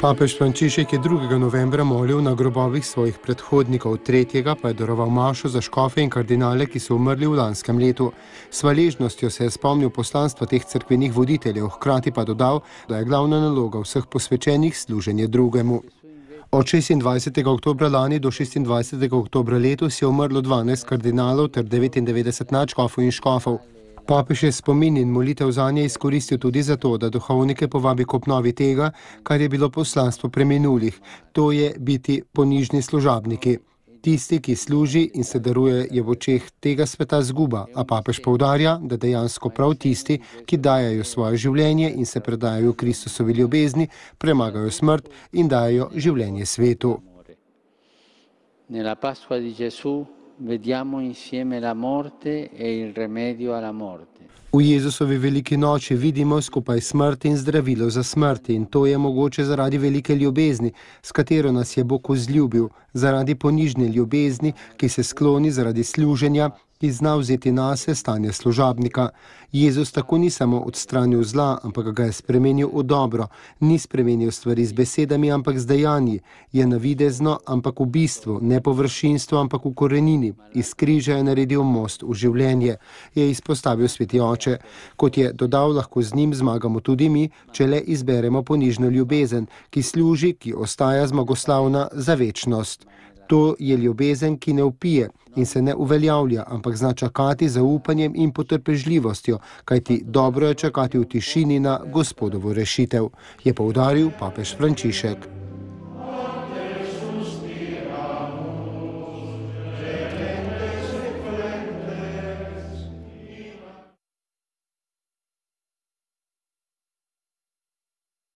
Papež Frančišek je 2. novembra molil na grobovih svojih predhodnikov, 3. pa je daroval mašo za škofe in kardinale, ki so umrli v lanskem letu. S hvaležnostjo se je spomnil poslanstva teh cerkvenih voditeljev, hkrati pa dodal, da je glavna naloga vseh posvečenih služenje drugemu. Od 26. oktobra lani do 26. oktobra letos je umrlo 12 kardinalov ter 99 nadškofov in škofov. Papež je spomin in molitev zanje izkoristil tudi zato, da duhovnike povabi k obnovi tega, kar je bilo poslanstvo preminulih, to je biti ponižni služabniki. Tisti, ki služi in se daruje, je v očeh tega sveta zguba, a papež poudarja, da dejansko prav tisti, ki dajajo svoje življenje in se predajajo Kristusovi ljubezni, premagajo smrt in dajajo življenje svetu. Nella Pasqua di Gesù vediamo insieme la morte e il rimedio alla morte. V Jezusovi veliki noči vidimo skupaj smrt in zdravilo za smrt in to je mogoče zaradi velike ljubezni, s katero nas je Bog vzljubil, zaradi ponižne ljubezni, ki se skloni zaradi služenja, ki zna vzeti nase stanje služabnika. Jezus tako ni samo odstranil zla, ampak ga je spremenil v dobro, ni spremenil stvari z besedami, ampak z dejanji, je navidezno, ampak v bistvu, ne površinstvo, ampak v korenini, iz križa je naredil most v življenje, je izpostavil sveti oče. Kot je dodal, lahko z njim zmagamo tudi mi, če le izberemo ponižno ljubezen, ki služi, ki ostaja zmagoslavna za večnost. To je ljubezen, ki ne vpije in se ne uveljavlja, ampak zna čakati z zaupanjem in potrpežljivostjo, kajti dobro je čakati v tišini na Gospodovo rešitev, je poudaril papež Frančišek.